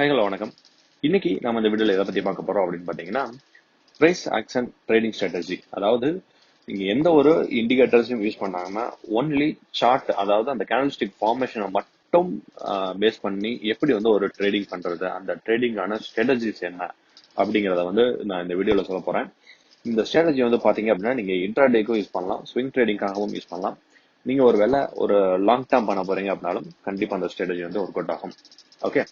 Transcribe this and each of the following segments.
Hi hello வணக்கம். இன்னைக்கு நம்ம இந்த வீடியோல எதை பத்தி பார்க்க போறோம் அப்படின்னு பாத்தீங்கன்னா, பிரைஸ் ஆக்ஷன் ட்ரேடிங் ஸ்ட்ராட்டஜி. அதாவது நீங்க எந்த ஒரு இண்டிகேட்டர்ஸையும் யூஸ் பண்ணாம ஒன்லி சார்ட், அதாவது அந்த கேண்டல்ஸ்டிக் ஃபார்மேஷனை மட்டும் பேஸ் பண்ணி எப்படி ஒரு ட்ரேடிங் பண்றது, அந்த ட்ரேடிங்கான ஸ்ட்ராட்டஜிஸ் என்ன அப்படிங்கிறத நான் இந்த வீடியோல சொல்ல போறேன். இந்த ஸ்ட்ராட்டஜி பாத்தீங்க அப்படின்னா நீங்க இன்ட்ராடேக்கும் யூஸ் பண்ணலாம், ஸ்விங் ட்ரேடிங்காகவும் யூஸ் பண்ணலாம். நீங்க ஒரு லாங் டேர்ம் பண்ண போறீங்க அப்படின்னாலும் கண்டிப்பா அந்த ஸ்ட்ராட்டஜி ஒர்க் அவுட் ஆகும். ஓகே,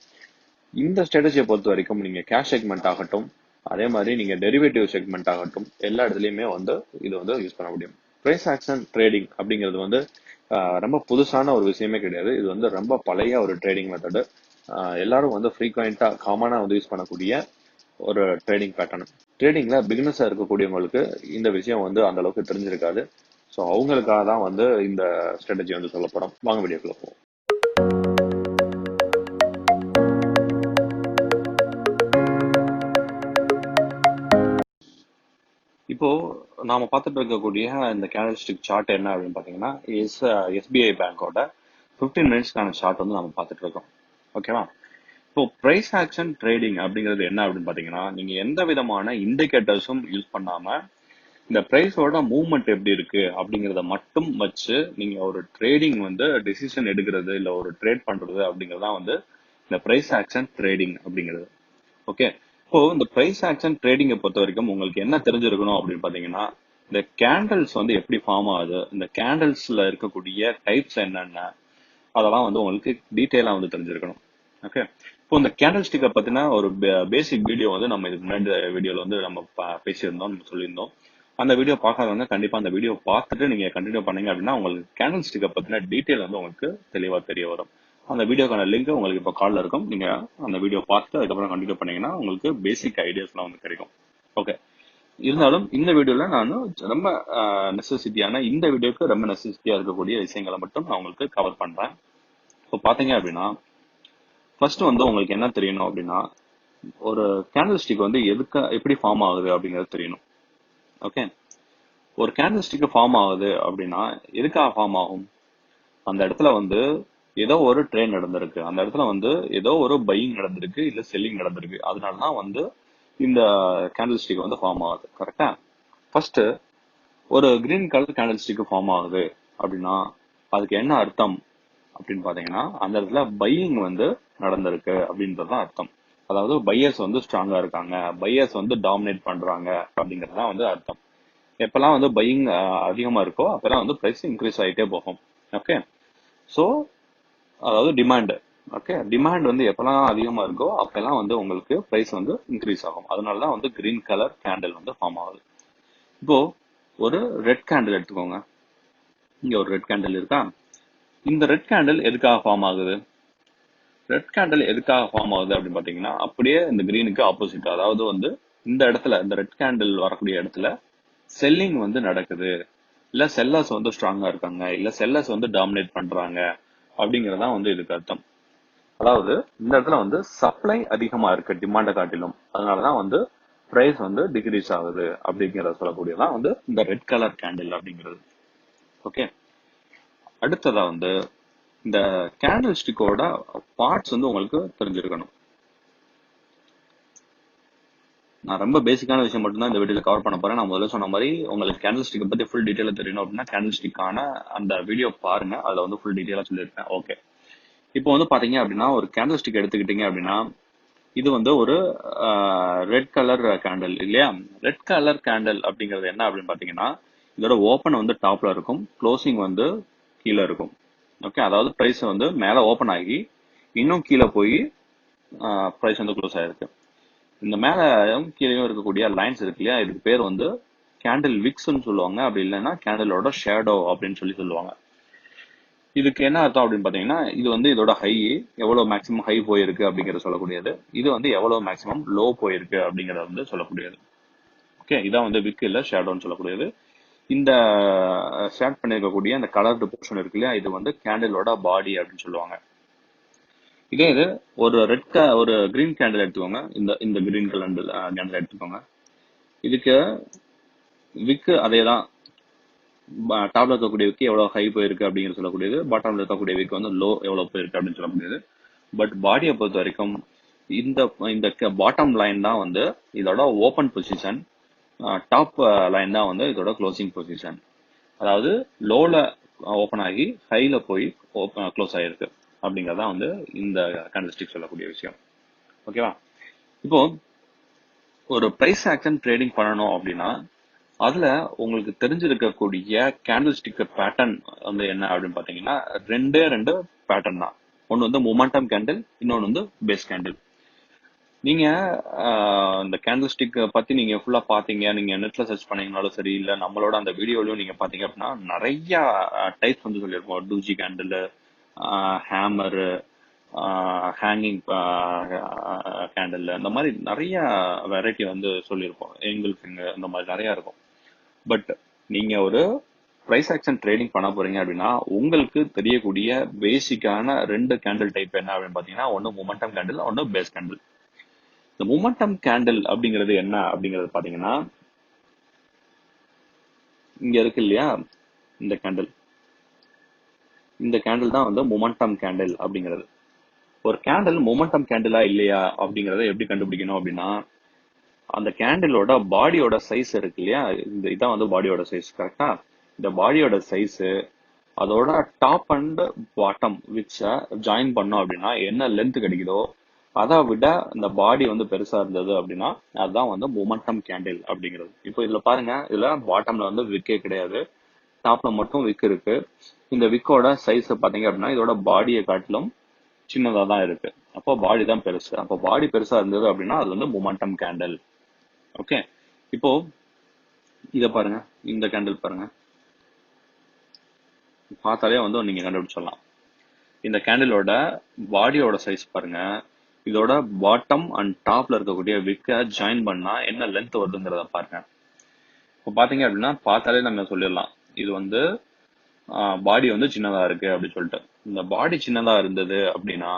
இந்த ஸ்ட்ராட்டஜியை பொறுத்த வரைக்கும் நீங்க கேஷ் செக்மெண்ட் ஆகட்டும், அதே மாதிரி நீங்க டெரிவேட்டிவ் செக்மெண்ட் ஆகட்டும், எல்லா இடத்துலயுமே இது யூஸ் பண்ண முடியும். பிரைஸ் ஆக்ஷன் ட்ரேடிங் அப்படிங்கிறது ரொம்ப புதுசான ஒரு விஷயமே கிடையாது. இது ரொம்ப பழைய ஒரு ட்ரேடிங் மெத்தடு. எல்லாரும் ஃப்ரீக்வெண்டா காமனா யூஸ் பண்ணக்கூடிய ஒரு ட்ரேடிங் பேட்டர்ன். ட்ரேடிங்ல பிகினஸா இருக்கக்கூடியவங்களுக்கு இந்த விஷயம் அந்த அளவுக்கு தெரிஞ்சிருக்காது. ஸோ அவங்களுக்காக தான் இந்த ஸ்ட்ராட்டஜி சொல்லப்படும். வாங்க வீடியோக்குள்ள போவோம். இப்போ நாம பார்த்துட்டு இருக்கக்கூடிய இந்த கேண்டல்ஸ்டிக் சார்ட் என்ன அப்படின்னு பாத்தீங்கன்னா எஸ்பிஐ பேங்கோட 15 மினிட்ஸ்க்கான சார்ட் நம்ம பார்த்துட்டு இருக்கோம். ஓகேவா? இப்போ பிரைஸ் ஆக்ஷன் ட்ரேடிங் அப்படிங்கிறது என்ன அப்படின்னு பாத்தீங்கன்னா, நீங்க எந்த விதமான இண்டிகேட்டர்ஸும் யூஸ் பண்ணாம இந்த பிரைஸோட மூவ்மெண்ட் எப்படி இருக்கு அப்படிங்கிறத மட்டும் வச்சு நீங்க ஒரு ட்ரேடிங் டெசிஷன் எடுக்கிறது இல்ல ஒரு ட்ரேட் பண்றது அப்படிங்கறதுதான் இந்த பிரைஸ் ஆக்ஷன் ட்ரேடிங் அப்படிங்கிறது. ஓகே, இப்போ இந்த பிரைஸ் ஆக்ஷன் ட்ரேடிங்கை பொறுத்த வரைக்கும் உங்களுக்கு என்ன தெரிஞ்சிருக்கணும் அப்படின்னு பாத்தீங்கன்னா, இந்த கேண்டல்ஸ் எப்படி ஃபார்ம் ஆகுது, இந்த கேண்டல்ஸ்ல இருக்கக்கூடிய டைப்ஸ் என்னென்ன, அதெல்லாம் உங்களுக்கு டீட்டெயிலா தெரிஞ்சிருக்கணும். ஓகே, இப்போ இந்த கேண்டல் ஸ்டிக்கை பத்தின ஒரு பேசிக் வீடியோ நம்ம இதுக்கு முன்னாடி வீடியோல நம்ம பேசியிருந்தோம், நம்ம சொல்லியிருந்தோம். அந்த வீடியோ பார்க்காதவங்க கண்டிப்பா அந்த வீடியோ பார்த்துட்டு நீங்க கண்டினியூ பண்ணீங்க அப்படின்னா உங்களுக்கு கேண்டல் ஸ்டிக்கை பத்தின டீட்டெயில் உங்களுக்கு தெளிவா தெரிய வரும். அந்த வீடியோக்கான லிங்க் உங்களுக்கு இப்போ கால்ல இருக்கும். நீங்க அந்த வீடியோ பார்த்து அதுக்கப்புறம் கண்டினியூ பண்ணீங்கன்னா உங்களுக்கு பேசிக் ஐடியாஸ்லாம் கிடைக்கும். ஓகே, இருந்தாலும் இந்த வீடியோல நான் ரொம்ப நெசசிட்டியான இந்த வீடியோக்கு ரொம்ப நெசசிட்டியா இருக்கக்கூடிய விஷயங்களை மட்டும் நான் உங்களுக்கு கவர் பண்றேன். இப்போ பாத்தீங்க அப்படின்னா ஃபர்ஸ்ட் உங்களுக்கு என்ன தெரியணும் அப்படின்னா, ஒரு கேண்டல் ஸ்டிக் எப்படி ஃபார்ம் ஆகுது அப்படிங்கிறது தெரியணும். ஓகே, ஒரு கேண்டல் ஸ்டிக் ஃபார்ம் ஆகுது அப்படின்னா எதுக்காக ஃபார்ம் ஆகும்? அந்த இடத்துல ஏதோ ஒரு ட்ரேட் நடந்திருக்கு, அந்த இடத்துல ஏதோ ஒரு பையிங் நடந்திருக்கு இல்ல செல்லிங் நடந்திருக்கு, அதனாலதான் இந்த கேண்டில் ஸ்டிக் ஃபார்ம் ஆகுது. கரெக்டா? ஃபர்ஸ்ட் ஒரு green colour candlestick form ஆகுது அப்படின்னா அதுக்கு என்ன அர்த்தம் அப்படின்னு பாத்தீங்கன்னா, அந்த இடத்துல பையிங் நடந்திருக்கு அப்படின்றதுதான் அர்த்தம். அதாவது பையர்ஸ் ஸ்ட்ராங்கா இருக்காங்க, பையர்ஸ் டாமினேட் பண்றாங்க அப்படிங்கறதுதான் அர்த்தம். எப்பெல்லாம் பையிங் அதிகமா இருக்கோ அப்பெல்லாம் பிரைஸ் இன்க்ரீஸ் ஆகிட்டே போகும். ஓகே, ஸோ அதாவது டிமாண்ட். ஓகே, டிமாண்ட் எப்பெல்லாம் அதிகமா இருக்கோ அப்பெல்லாம் உங்களுக்கு பிரைஸ் இன்க்ரீஸ் ஆகும். அதனாலதான் கிரீன் கலர் கேண்டில் ஃபார்ம் ஆகுது. இப்போ ஒரு ரெட் கேண்டில் எடுத்துக்கோங்க. இங்க ஒரு ரெட் கேண்டில் இருக்கா? இந்த ரெட் கேண்டில் எதுக்காக ஃபார்ம் ஆகுது? ரெட் கேண்டில் எதுக்காக ஃபார்ம் ஆகுது அப்படின்னு பாத்தீங்கன்னா, அப்படியே இந்த கிரீனுக்கு ஆப்போசிட். அதாவது இந்த இடத்துல இந்த ரெட் கேண்டில் வரக்கூடிய இடத்துல செல்லிங் நடக்குது, இல்ல செல்லர்ஸ் ஸ்ட்ராங்கா இருக்காங்க, இல்ல செல்லர்ஸ் டாமினேட் பண்றாங்க அப்படிங்கறதான் இதுக்கு அர்த்தம். அதாவது இந்த இடத்துல சப்ளை அதிகமா இருக்கு டிமாண்ட காட்டிலும், அதனாலதான் பிரைஸ் டிகிரீஸ் ஆகுது அப்படிங்கறத சொல்லக்கூடியதான் இந்த ரெட் கலர் கேண்டில் அப்படிங்கிறது. ஓகே, அடுத்ததா இந்த கேண்டில் ஸ்டிக்கோட பார்ட்ஸ் உங்களுக்கு தெரிஞ்சிருக்கணும். நான் ரொம்ப பேசிக்கான விஷயம் மட்டும்தான் இந்த வீடியோல கவர் பண்ண போறேன். நான் முதல்ல சொன்ன மாதிரி உங்களுக்கு கேண்டில் ஸ்டிக்கை பத்தி ஃபுல் டீட்டெயிலா தெரியணும் அப்படின்னா கேண்டில் ஸ்டிக்கான அந்த வீடியோ பாருங்க, அதுல ஃபுல் டீட்டெயிலா சொல்லியிருக்கேன். ஓகே, இப்போ பாத்தீங்க அப்படின்னா ஒரு கேண்டில் ஸ்டிக் எடுத்துக்கிட்டீங்க அப்படின்னா இது ஒரு ரெட் கலர் கேண்டில் இல்லையா? ரெட் கலர் கேண்டில் அப்படிங்கிறது என்ன அப்படின்னு பாத்தீங்கன்னா, இதோட ஓப்பன் டாப்ல இருக்கும், க்ளோசிங் கீழே இருக்கும். ஓகே, அதாவது பிரைஸ் மேல ஓப்பன் ஆகி இன்னும் கீழே போய் பிரைஸ் க்ளோஸ் ஆயிருக்கு. இந்த மேல கீழே இருக்கக்கூடிய லைன்ஸ் இருக்கு இல்லையா, இதுக்கு பேர் கேண்டில் விக்ஸ்ன்னு சொல்லுவாங்க, அப்படி இல்லைன்னா கேண்டிலோட ஷேடோ அப்படின்னு சொல்லுவாங்க. இதுக்கு என்ன அர்த்தம் அப்படின்னு பாத்தீங்கன்னா, இது இதோட ஹை எவ்வளவு மேக்ஸிமம் ஹை போயிருக்கு அப்படிங்கறத சொல்லக்கூடியது, இது எவ்வளவு மேக்ஸிமம் லோ போயிருக்கு அப்படிங்கறத சொல்லக்கூடியது. ஓகே, இதான் விக் இல்ல ஷேடோன்னு சொல்லக்கூடியது. இந்த ஷேட் பண்ணிருக்கக்கூடிய அந்த கலர்டு போர்ஷன் இருக்கு இல்லையா, இது கேண்டிலோட பாடி அப்படின்னு சொல்லுவாங்க. இதே இது ஒரு கிரீன் கேண்டில் எடுத்துக்கோங்க. இந்த கிரீன் கலர் கேண்டில் எடுத்துக்கோங்க. இதுக்கு விக்கு அதேதான், டாப்ல இருக்கக்கூடிய விக்கு எவ்வளவு ஹை போயிருக்கு அப்படிங்கிற சொல்லக்கூடியது, பாட்டம்ல இருக்கக்கூடிய விக்கு லோ எவ்வளவு போயிருக்கு அப்படின்னு சொல்லக்கூடியது. பட் பாடியை பொறுத்த வரைக்கும் இந்த இந்த பாட்டம் லைன் தான் வந்து இதோட ஓபன் பொசிஷன், டாப் லைன் தான் வந்து இதோட க்ளோசிங் பொசிஷன். அதாவது லோல ஓபன் ஆகி ஹைல போய் க்ளோஸ் ஆயிருக்கு அப்படிங்கறதான் வந்து இந்த கேண்டல்ஸ்டிக் சொல்லக்கூடிய விஷயம். ஓகேவா? இப்போ ஒரு பிரைஸ் ஆக்ஷன் ட்ரேடிங் பண்ணணும் அப்படின்னா அதுல உங்களுக்கு தெரிஞ்சிருக்கக்கூடிய கேண்டில் ஸ்டிக்கர் பேட்டர்ன் வந்து என்ன அப்படின்னு பாத்தீங்கன்னா ரெண்டு பேட்டர்ன் தான். ஒன்னு வந்து மொமெண்டம் கேண்டில், இன்னொன்னு வந்து பேஸ் கேண்டில். நீங்க இந்த கேண்டில் ஸ்டிக் பத்தி நீங்க ஃபுல்லா பாத்தீங்க, நீங்க நெட்ல சர்ச் பண்ணீங்கனாலும் சரி, இல்ல நம்மளோட அந்த வீடியோலயும் நீங்க பாத்தீங்க அப்படின்னா நிறைய டைப்ஸ் வந்து சொல்லியிருப்போம். டூஜி கேண்டில், ஹேமர், ஹேங்கிங் கேண்டில், இந்த மாதிரி நிறைய வெரைட்டி வந்து சொல்லியிருப்போம். எங்கிள் ஃபிங்கர், இந்த மாதிரி நிறைய இருக்கும். பட் நீங்க ஒரு பிரைஸ் ஆக்ஷன் ட்ரேடிங் பண்ண போறீங்க அப்படின்னா உங்களுக்கு தெரியக்கூடிய பேசிக்கான ரெண்டு கேண்டில் டைப் என்ன அப்படின்னு பாத்தீங்கன்னா ஒன்னு மொமெண்டம் கேண்டில், ஒன்னு பேஸ் கேண்டில். இந்த மொமெண்டம் கேண்டில் அப்படிங்கிறது என்ன அப்படிங்கிறது பாத்தீங்கன்னா இங்க இருக்கு இல்லையா, இந்த கேண்டில், இந்த கேண்டில் தான் வந்து மொமெண்டம் கேண்டில் அப்படிங்கிறது. ஒரு கேண்டில் மொமெண்டம் கேண்டிலா இல்லையா அப்படிங்கறத எப்படி கண்டுபிடிக்கணும் அப்படின்னா அந்த கேண்டிலோட பாடியோட சைஸ் இருக்கு இல்லையா, இந்த இதான் வந்து பாடியோட சைஸ். கரெக்டா? இந்த பாடியோட சைஸ் அதோட டாப் அண்ட் பாட்டம் விச்ச ஜாயின் பண்ணோம் அப்படின்னா என்ன லென்த் கிடைக்குதோ அதை விட இந்த பாடி வந்து பெருசா இருந்தது அப்படின்னா அதுதான் வந்து மொமெண்டம் கேண்டில் அப்படிங்கிறது. இப்போ இதுல பாருங்க, இதுல பாட்டம்ல வந்து விக்கே கிடையாது, டாப்ல மட்டும் விக் இருக்கு. இந்த விக்கோட சைஸ் பாத்தீங்க அப்படின்னா இதோட பாடியை காட்டிலும் சின்னதா தான் இருக்கு. அப்போ பாடி தான் பெருசு. அப்போ பாடி பெருசா இருந்தது அப்படின்னா அது வந்து மொமெண்டம் கேண்டில். ஓகே. இப்போ இத பாருங்க, இந்த கேண்டில் பாருங்க, பார்த்தாலே வந்து நீங்க கண்டுபிடிச்சிடலாம். இந்த கேண்டிலோட பாடியோட சைஸ் பாருங்க, இதோட பாட்டம் அண்ட் டாப்ல இருக்கக்கூடிய விக்க ஜாயின் பண்ணா என்ன லென்த் வருதுங்கிறத பாருங்க. இப்போ பாத்தீங்க அப்படின்னா பார்த்தாலே நம்ம சொல்லிடலாம் இது வந்து பாடி வந்து சின்னதா இருக்கு அப்படின்னு சொல்லிட்டு. இந்த பாடி சின்னதா இருந்தது அப்படின்னா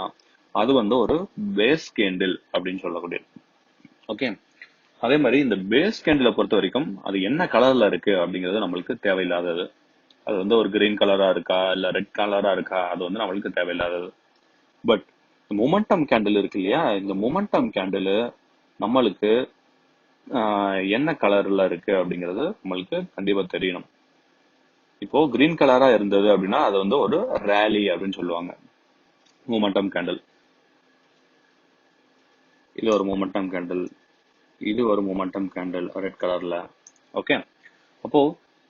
அது வந்து ஒரு பேஸ் கேண்டில் அப்படின்னு சொல்லக்கூடியது. ஓகே. அதே மாதிரி இந்த பேஸ் கேண்டிலை பொறுத்த வரைக்கும் அது என்ன கலர்ல இருக்கு அப்படிங்கிறது நம்மளுக்கு தேவையில்லாதது. அது வந்து ஒரு கிரீன் கலரா இருக்கா இல்ல ரெட் கலரா இருக்கா அது வந்து நம்மளுக்கு தேவையில்லாதது. பட் மொமெண்டம் கேண்டில் இருக்கு இல்லையா, இந்த மொமெண்டம் கேண்டில் நம்மளுக்கு என்ன கலர்ல இருக்கு அப்படிங்கிறது நம்மளுக்கு கண்டிப்பா தெரியணும். இப்போ கிரீன் கலரா இருந்தது அப்படின்னா அது வந்து ஒரு ரேலி அப்படின்னு சொல்லுவாங்க. மொமெண்டம் கேண்டில், இது ஒரு மொமெண்டம் கேண்டில், இது ஒரு மொமெண்டம் கேண்டில் ரெட் கலர்ல. ஓகே. அப்போ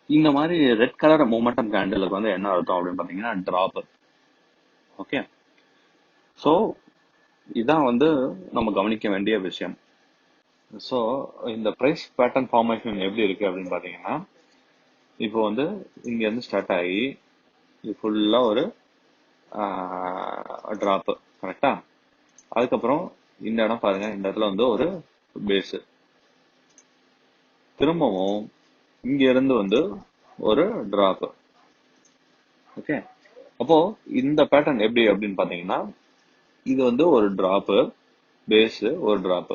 இந்த மாதிரி ரெட் கலர் மொமெண்டம் கேண்டிலுக்கு வந்து என்ன அர்த்தம் அப்படின்னு பாத்தீங்கன்னா டிராப். ஓகே. ஸோ இதான் வந்து நம்ம கவனிக்க வேண்டிய விஷயம். ஸோ இந்த பிரைஸ் பேட்டர்ன் ஃபார்மேஷன் எப்படி இருக்கு அப்படின்னு பாத்தீங்கன்னா இப்போ வந்து இங்க இருந்து ஸ்டார்ட் ஆகி இது ஃபுல்லா ஒரு டிராப். கரெக்டா? அதுக்கப்புறம் இந்த இடம் பாருங்க, இந்த இடத்துல வந்து ஒரு பேஸ், திரும்பவும் இங்க இருந்து வந்து ஒரு டிராப். ஓகே. அப்போ இந்த பேட்டர்ன் எப்படி அப்படின்னு பாத்தீங்கன்னா இது வந்து ஒரு டிராப், பேஸ், ஒரு டிராப்.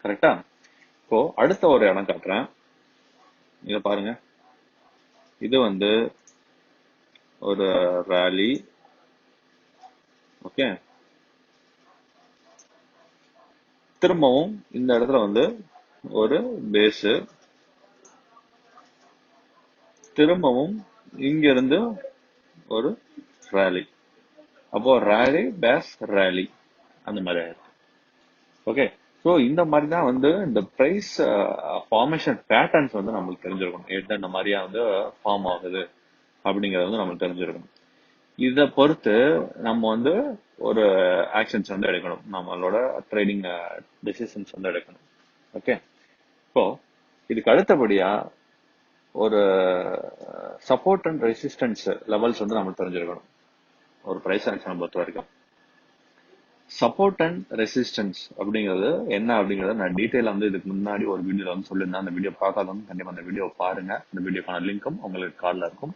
கரெக்டா? இப்போ அடுத்த ஒரு இடம் காட்டுறேன், இத பாருங்க. இது வந்து ஒரு ரேலி. ஓகே. திரும்பவும் இந்த இடத்துல வந்து ஒரு பேஸ், திரும்பவும் இங்க இருந்து ஒரு ரேலி. அப்போ ரேலி பேஸ் ரேலி அந்த மாதிரி ஆயிருக்கு. ஓகே. ஸோ இந்த மாதிரி தான் வந்து இந்த பிரைஸ் ஃபார்மேஷன் பேட்டர்ன்ஸ் வந்து நம்மளுக்கு தெரிஞ்சிருக்கணும். எந்தெந்த மாதிரியா வந்து ஃபார்ம் ஆகுது அப்படிங்கறது வந்து நம்மளுக்கு தெரிஞ்சிருக்கணும். இதை பொறுத்து நம்ம வந்து ஒரு ஆக்ஷன்ஸ் வந்து எடுக்கணும், நம்மளோட ட்ரேடிங் டெசிஷன்ஸ் வந்து எடுக்கணும். ஓகே. இப்போ இதுக்கு அடுத்தபடியா ஒரு சப்போர்ட் அண்ட் ரெசிஸ்டன்ஸ் லெவல்ஸ் வந்து நம்மளுக்கு தெரிஞ்சிருக்கணும் ஒரு பிரைஸ் ஆக்ஷனை பொறுத்த வரைக்கும். சப்போர்ட் அண்ட் ரெசிஸ்டன்ஸ் அப்படிங்கிறது என்ன அப்படிங்கறத நான் டீட்டெயிலா வந்து இதுக்கு முன்னாடி ஒரு வீடியோல வந்து சொல்லியிருந்தேன். அந்த வீடியோ பார்க்காதவங்க கண்டிப்பா அந்த வீடியோ பாருங்க. அந்த வீடியோக்கான லிங்க்கும் உங்களுக்கு கார்டுல இருக்கும்.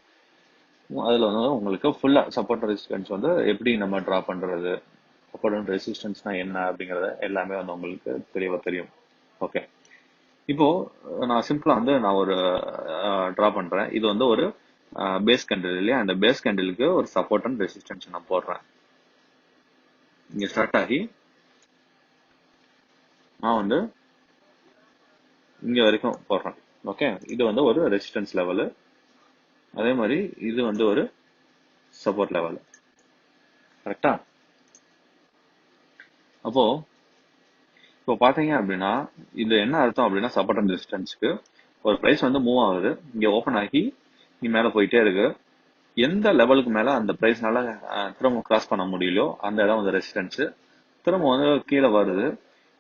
அதுல வந்து உங்களுக்கு ஃபுல்லா சப்போர்ட் ரெசிஸ்டன்ஸ் வந்து எப்படி நம்ம டிரா பண்றது, சப்போர்ட் அண்ட் ரெசிஸ்டன்ஸ்னா என்ன அப்படிங்கறத எல்லாமே வந்து உங்களுக்கு தெளிவா தெரியும். ஓகே. இப்போ நான் சிம்பிளா வந்து நான் ஒரு டிரா பண்றேன். இது வந்து ஒரு பேஸ் கேண்டில் இல்லையா, அந்த பேஸ் கேண்டிலுக்கு ஒரு சப்போர்ட் அண்ட் ரெசிஸ்டன்ஸ் நான் போடுறேன். இங்க ஸ்டார்ட் ஆகி நான் வந்து இங்க வரைக்கும் போடுறேன். ஓகே, இது வந்து ஒரு ரெசிஸ்டன்ஸ் லெவலு, அதே மாதிரி இது வந்து ஒரு சப்போர்ட் லெவல். கரெக்டா? அப்போ இப்போ பாத்தீங்க அப்படின்னா இது என்ன அர்த்தம் அப்படின்னா, சப்போர்ட் அண்ட் ரெசிஸ்டன்ஸ்க்கு ஒரு பிரைஸ் வந்து மூவ் ஆகுது, இங்க ஓபன் ஆகி இங்க மேல போயிட்டே இருக்கு. எந்த லெவலுக்கு மேல அந்த பிரைஸ்னால திரும்ப கிராஸ் பண்ண முடியலையோ அந்த இடம் வந்து ரெசிஸ்டன்ஸ். திரும்ப வந்து கீழே வருது,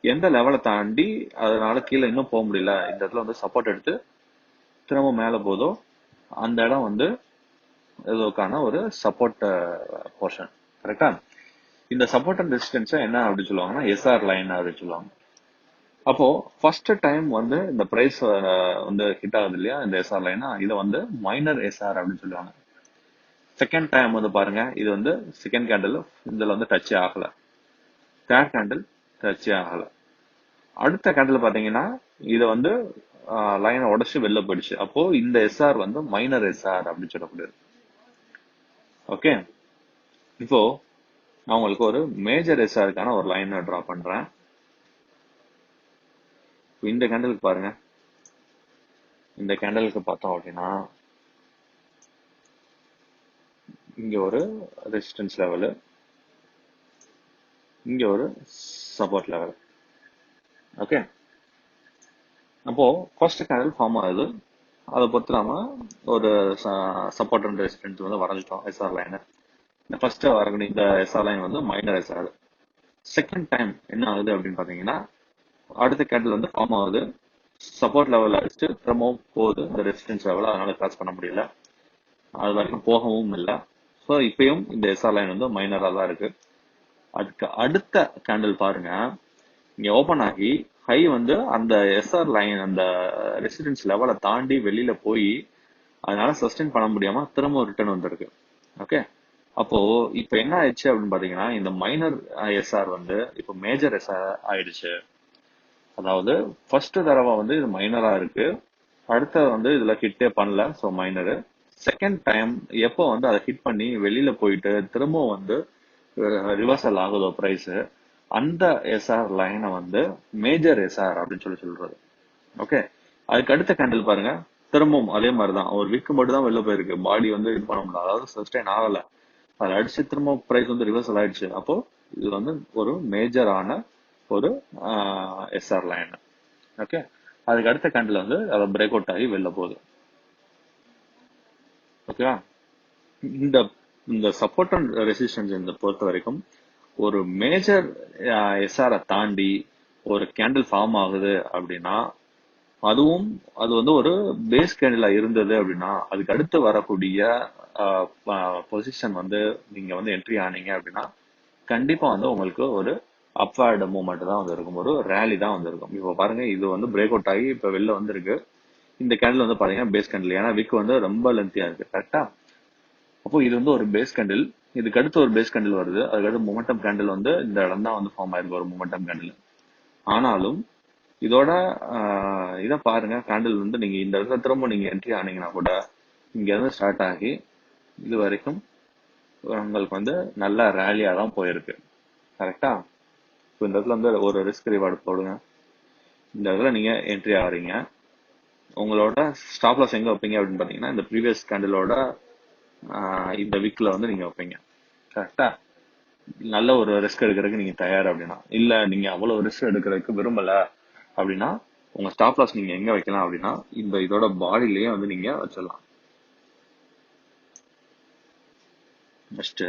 எந்த லெவலை தாண்டி அதனால கீழே இன்னும் போக முடியல, இந்த இடத்துல வந்து சப்போர்ட் எடுத்து திரும்ப மேல போதோ அந்த இடம் வந்து இதுக்கான ஒரு சப்போர்ட் போர்ஷன். கரெக்டா? இந்த சப்போர்ட் அண்ட் ரெசிஸ்டன்ஸ் என்ன அப்படின்னு சொல்லுவாங்கன்னா எஸ்ஆர் லைன் அப்படின்னு சொல்லுவாங்க. அப்போ ஃபர்ஸ்ட் டைம் வந்து இந்த பிரைஸ் வந்து ஹிட் ஆகுது இல்லையா இந்த எஸ்ஆர் லைனா, இதை வந்து மைனர் எஸ்ஆர் அப்படின்னு சொல்லுவாங்க. செகண்ட் டைம் வந்து பாருங்க, இது வந்து செகண்ட் கேண்டில் இதுல வந்து டச் ஆகல, தேர்ட் கேண்டில் டச் ஆகல, அடுத்த கேண்டில் பாத்தீங்கன்னா இதை வந்து லைனை உடச்சு வெளில போயிடுச்சு. அப்போ இந்த எஸ்ஆர் வந்து மைனர் எஸ்ஆர் அப்படின்னு சொல்லக்கூடியது. ஓகே, இப்போ நான் உங்களுக்கு ஒரு மேஜர் எஸ்ஆருக்கான ஒரு லைன் டிரா பண்றேன். இந்த கேண்டலுக்கு பாருங்க, இந்த கேண்டலுக்கு பார்த்தோம் அப்படின்னா இங்க ஒரு ரெசிஸ்டன்ஸ் லெவலு, இங்க ஒரு சப்போர்ட் லெவல். ஓகே, அப்போ ஃபர்ஸ்ட் கேண்டில் ஃபார்ம் ஆகுது, அதை பொறுத்து நாம ஒரு சப்போர்ட் அண்ட் ரெசிஸ்டன்ஸ் வந்து வரைஞ்சிட்டோம் எஸ்ஆர் லைன். இந்த ஃபர்ஸ்ட் வரக்கூடிய இந்த எஸ்ஆர் லைன் வந்து மைனர் எஸ்ஆர். செகண்ட் டைம் என்ன ஆகுது அப்படின்னு பாத்தீங்கன்னா, அடுத்த கேண்டில் வந்து ஃபார்ம் ஆகுது, சப்போர்ட் லெவல் அடிச்சுட்டு திரும்பவும் போகுது இந்த ரெசிஸ்டன்ஸ் லெவல், அதனால கிராஸ் பண்ண முடியல, அது வரைக்கும் போகவும் இல்லை. ஸோ இப்பயும் இந்த எஸ்ஆர் லைன் வந்து மைனரா தான் இருக்கு. அதுக்கு அடுத்த கேண்டில் பாருங்க, இங்க ஓபன் ஆகி ஹை வந்து அந்த எஸ்ஆர் லைன் அந்த ரெசிடென்ஸ் லெவலை தாண்டி வெளியில போய் அதனால சஸ்டெயின் பண்ண முடியாம திரும்ப ரிட்டர்ன் வந்திருக்கு. ஓகே, அப்போ இப்ப என்ன ஆயிடுச்சு அப்படின்னு பாத்தீங்கன்னா, இந்த மைனர் எஸ்ஆர் வந்து இப்ப மேஜர் எஸ்ஆர் ஆயிடுச்சு. அதாவது ஃபர்ஸ்ட் தடவை வந்து இது மைனரா இருக்கு, அடுத்த வந்து இதுல ஹிட்டே பண்ணல, ஸோ மைனரு. செகண்ட் டைம் எப்போ வந்து அதை ஹிட் பண்ணி வெளியில போயிட்டு திரும்ப வந்து ரிவர்சல் ஆகுதோ பிரைஸ், அந்த எஸ்ஆர் லைனை வந்து மேஜர் எஸ்ஆர் அப்படின்னு சொல்றது. ஓகே, அதுக்கு அடுத்த கேண்டில் பாருங்க, திரும்பவும் அதே மாதிரிதான், ஒரு விக்கு மட்டும் தான் வெளில போயிருக்கு, பாடி வந்து இது பண்ண முடியல, அதாவது சஸ்டைன் ஆகல, அதை அடிச்சு திரும்ப பிரைஸ் வந்து ரிவர்சல் ஆயிடுச்சு. அப்போ இது வந்து ஒரு மேஜரான ஒரு எஸ்ஆர் லைன். ஓகே, அதுக்கு அடுத்த கேண்டில் வந்து அதை பிரேக் அவுட் ஆகி வெளில போகுது. ஓகேவா? இந்த இந்த சப்போர்ட் அண்ட் ரெசிஸ்டன்ஸ் இந்த பொறுத்த வரைக்கும் ஒரு மேஜர் எஸ்ஆரை தாண்டி ஒரு கேண்டில் ஃபார்ம் ஆகுது அப்படின்னா, அதுவும் அது வந்து ஒரு பேஸ் கேண்டிலா இருந்தது அப்படின்னா, அதுக்கு அடுத்து வரக்கூடிய பொசிஷன் வந்து நீங்க வந்து என்ட்ரி ஆனீங்க அப்படின்னா கண்டிப்பா வந்து உங்களுக்கு ஒரு அப்வர்ட் மூவ்மெண்ட் தான் வந்து இருக்கும், ஒரு ரேலி தான் வந்து இருக்கும். இப்போ பாருங்க, இது வந்து பிரேக் அவுட் ஆகி இப்ப வெளில வந்திருக்கு. இந்த கேண்டில் வந்து பாத்தீங்கன்னா பேஸ் கேண்டில், ஏன்னா விக் வந்து ரொம்ப லென்த்தியா இருக்கு. கரெக்டா? அப்போ இது வந்து ஒரு பேஸ் கேண்டில், இதுக்கு அடுத்து ஒரு பேஸ் கேண்டில் வருது, அதுக்கடுத்து மொமெண்டம் கேண்டில் வந்து இந்த இடம் தான் வந்து ஃபார்ம் ஆயிருக்கு, ஒரு மொமெண்டம் கேண்டில். ஆனாலும் இதோட இதை பாருங்க, கேண்டில் வந்து நீங்க இந்த இடத்துல திரும்ப நீங்க என்ட்ரி ஆனீங்கன்னா கூட இங்க இருந்து ஸ்டார்ட் ஆகி இது வரைக்கும் உங்களுக்கு வந்து நல்ல ரேலியா தான் போயிருக்கு. கரெக்டா? இப்போ இந்த இடத்துல வந்து ஒரு ரிஸ்க் ரிவார்டு போடுங்க, இந்த இடத்துல நீங்க என்ட்ரி ஆகிறீங்க, உங்களோட ஸ்டாப் லாஸ் எங்க வைப்பீங்க அப்படின்னு பாத்தீங்கன்னா இந்த ப்ரீவியஸ் கேண்டிலோட இந்த வீக்ல வந்து நீங்க வைப்பீங்க. கரெக்டா? நல்ல ஒரு ரிஸ்க் எடுக்கிறதுக்கு நீங்க தயார் அப்படின்னா, இல்ல நீங்க அவ்வளவு ரிஸ்க் எடுக்கிறதுக்கு விரும்பல அப்படின்னா உங்க ஸ்டாப் லாஸ் நீங்க எங்க வைக்கலாம் அப்படின்னா இந்த இதோட பாடியிலேயே வந்து நீங்க வச்சிடலாம். ஃபர்ஸ்ட்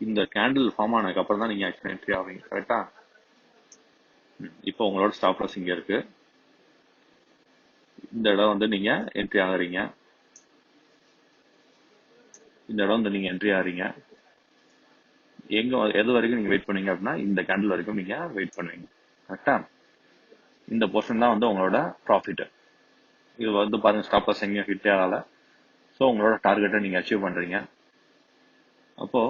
இந்த கேண்டில் ஃபார்ம் ஆனதுக்கு அப்புறம் தான் நீங்க ஆக்சுவலி என்ட்ரி ஆவீங்க. கரெக்டா? இப்போ உங்களோட ஸ்டாப் லாஸ் இங்க இருக்கு, இந்த இடம் வந்து நீங்க என்ட்ரி ஆகுறீங்க, இந்த இடம் வந்து நீங்க என்ட்ரி ஆறீங்க, எங்க எது வரைக்கும் நீங்க வெயிட் பண்ணீங்க அப்படின்னா இந்த கேண்டில் வரைக்கும் நீங்க வெயிட் பண்ணுவீங்க. கரெக்டா? இந்த போர்ஷன் தான் வந்து உங்களோட ப்ராஃபிட். இது வந்து பாருங்க, ஸ்டாப் லாஸ் எங்கேயும் ஹிட் ஆகல, ஸோ உங்களோட டார்கெட்டை நீங்க அச்சீவ் பண்றீங்க. அப்போ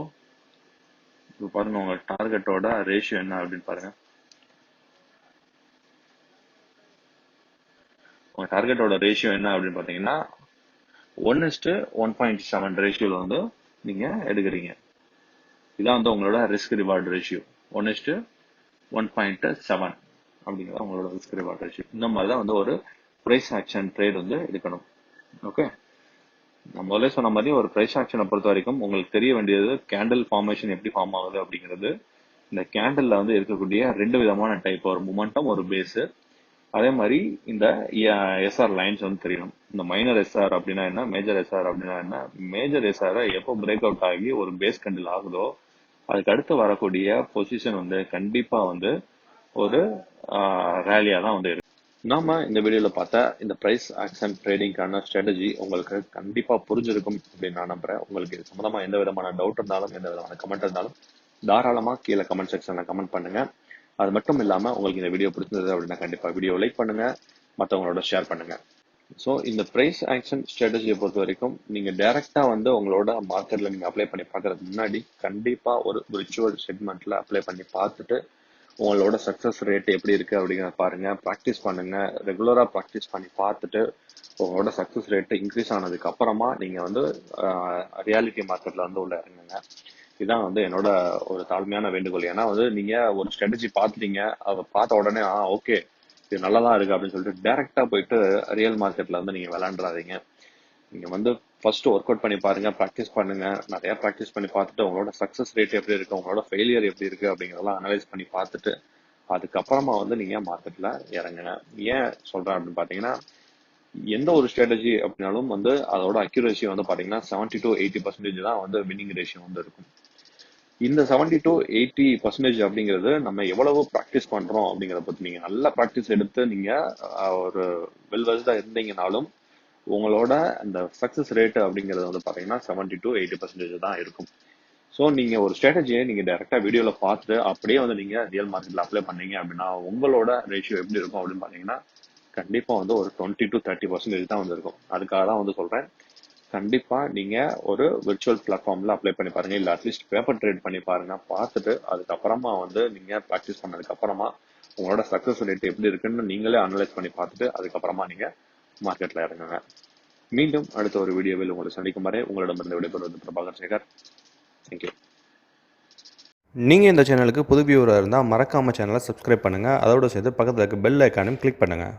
இப்போ பாருங்க, உங்க டார்கெட்டோட ரேஷியோ என்ன அப்படின்னு பாருங்க. உங்க டார்கெட்டோட ரேஷியோ என்ன அப்படின்னு பாத்தீங்கன்னா 1:1.7 ரேஷியோல வந்து நீங்க எடுக்கிறீங்க. இதான் வந்து உங்களோட ரிஸ்க் ரிவார்டு ரேஷியோ, 1:1.7. அப்படிங்கிறது உங்களோட ரிஸ்க் ரிவார்ட் ரேஷியோ. இந்த மாதிரி தான் வந்து ஒரு ப்ரைஸ் ஆக்ஷன் ட்ரேட் வந்து இருக்கணும். ஓகே, நான் முதல்ல சொன்ன மாதிரி ஒரு ப்ரைஸ் ஆக்ஷனை பொறுத்த வரைக்கும் உங்களுக்கு தெரிய வேண்டியது கேண்டில் ஃபார்மேஷன் எப்படி ஃபார்ம் ஆகுது அப்படிங்கிறது. இந்த கேண்டில்ல வந்து இருக்கக்கூடிய ரெண்டு விதமான டைப், ஒரு மொமெண்டம் ஒரு பேஸ். அதே மாதிரி இந்த எஸ்ஆர் லைன்ஸ் வந்து தெரியணும். இந்த மைனர் எஸ்ஆர் அப்படின்னா என்ன, மேஜர் எஸ்ஆர் அப்படின்னா என்ன. மேஜர் எஸ்ஆர் எப்போ பிரேக் அவுட் ஆகி ஒரு பேஸ் கேண்டில் ஆகுதோ அதுக்கு அடுத்து வரக்கூடிய பொசிஷன் வந்து கண்டிப்பா வந்து ஒரு ரேலியா தான் வந்து இருக்கு. நாம இந்த வீடியோல பார்த்த இந்த பிரைஸ் ஆக்ஷன் ட்ரேடிங்கான ஸ்ட்ராட்டஜி உங்களுக்கு கண்டிப்பா புரிஞ்சிருக்கும் அப்படின்னு நான் நம்புறேன். உங்களுக்கு இது சம்பந்தமா எந்த விதமான டவுட் இருந்தாலும் எந்த விதமான கமெண்ட் இருந்தாலும் தாராளமா கீழே கமெண்ட் செக்ஷன்ல கமெண்ட் பண்ணுங்க. அது மட்டும் இல்லாம உங்களுக்கு இந்த வீடியோ பிடிச்சிருந்தது அப்படின்னா கண்டிப்பா வீடியோ லைக் பண்ணுங்க, மற்றவங்களோட ஷேர் பண்ணுங்க. ஸோ இந்த பிரைஸ் ஆக்ஷன் ஸ்ட்ராட்டஜியை பொறுத்த வரைக்கும் நீங்க டைரக்டா வந்து உங்களோட மார்க்கெட்ல நீங்க அப்ளை பண்ணி பார்க்கறதுக்கு முன்னாடி கண்டிப்பா ஒரு விர்ச்சுவல் செக்மெண்ட்ல அப்ளை பண்ணி பார்த்துட்டு உங்களோட சக்சஸ் ரேட் எப்படி இருக்கு அப்படிங்கிறத பாருங்க, ப்ராக்டிஸ் பண்ணுங்க. ரெகுலரா ப்ராக்டிஸ் பண்ணி பார்த்துட்டு உங்களோட சக்சஸ் ரேட் இன்க்ரீஸ் ஆனதுக்கு அப்புறமா நீங்க வந்து ரியாலிட்டி மார்க்கெட்ல வந்து உள்ள இறங்குங்க. இதுதான் வந்து என்னோட ஒரு தாழ்மையான வேண்டுகோள். ஏன்னா வந்து நீங்க ஒரு ஸ்ட்ராட்டஜி பார்த்துட்டீங்க, அதை பார்த்த உடனே ஓகே இது நல்லதா இருக்கு அப்படின்னு சொல்லிட்டு டைரக்டா போயிட்டு ரியல் மார்க்கெட்ல வந்து நீங்க விளையாண்டுறாதீங்க. நீங்க வந்து ஃபர்ஸ்ட் ஒர்க் அவுட் பண்ணி பாருங்க, ப்ராக்டிஸ் பண்ணுங்க. நிறைய ப்ராக்டிஸ் பண்ணி பார்த்துட்டு உங்களோட சக்சஸ் ரேட் எப்படி இருக்கு, உங்களோட ஃபெயிலியர் எப்படி இருக்கு அப்படிங்கிறதெல்லாம் அனலைஸ் பண்ணி பார்த்துட்டு அதுக்கப்புறமா வந்து நீங்க மார்க்கெட்ல இறங்குங்க. ஏன் சொல்றேன் அப்படின்னு பாத்தீங்கன்னா, எந்த ஒரு ஸ்ட்ராட்டஜி அப்படின்னாலும் வந்து அதோட அக்யூரேசி வந்து பாத்தீங்கன்னா 70 to 80% தான் வந்து வின்னிங் ரேஷியோ வந்து இருக்கும். இந்த 70 to 80% அப்படிங்கிறது நம்ம எவ்வளவு ப்ராக்டிஸ் பண்றோம் அப்படிங்கிறத பத்தி. நீங்க நல்ல ப்ராக்டிஸ் எடுத்து நீங்க ஒரு வெல்வெஸ்டா இருந்தீங்கனாலும் உங்களோட அந்த சக்சஸ் ரேட் அப்படிங்கிறது வந்து பாத்தீங்கன்னா 70 to 80% தான் இருக்கும். ஸோ நீங்க ஒரு ஸ்ட்ராட்டஜியை நீங்க டைரக்டா வீடியோல பார்த்துட்டு அப்படியே வந்து நீங்க ரியல் மார்க்கெட்ல அப்ளை பண்ணீங்க அப்படின்னா உங்களோட ரேஷியோ எப்படி இருக்கும் அப்படின்னு பாத்தீங்கன்னா கண்டிப்பா வந்து ஒரு 20 to 30% தான் வந்து இருக்கும். அதுக்காக தான் வந்து சொல்றேன், கண்டிப்பா நீங்க ஒரு விர்ச்சுவல் பிளாட்ஃபார்ம்ல அப்ளை பண்ணி பாருங்க, இல்ல அட்லீஸ்ட் பேப்பர் ட்ரேட் பண்ணி பாருங்க. பார்த்துட்டு அதுக்கப்புறமா வந்து நீங்க ப்ராக்டிஸ் பண்ணதுக்கு அப்புறமா உங்களோட சக்சஸ் ரேட் எப்படி இருக்குன்னு நீங்களே அனலைஸ் பண்ணி பார்த்துட்டு அதுக்கப்புறமா நீங்க மார்க்கெட்ல இறங்குங்க. மீண்டும் அடுத்த ஒரு வீடியோவில் உங்களை சந்திக்கும் வரை உங்களிடமிருந்து விடைபெறுவது பிரபாகர் சேகர். தேங்க்யூ. நீங்கள் இந்த சேனலுக்கு புது வியூவராக இருந்தால் மறக்காமல் சேனலை சப்ஸ்கிரைப் பண்ணுங்கள். அதோடு சேர்த்து பக்கத்தில் இருக்க பெல் ஐக்கானையும் கிளிக் பண்ணுங்கள்.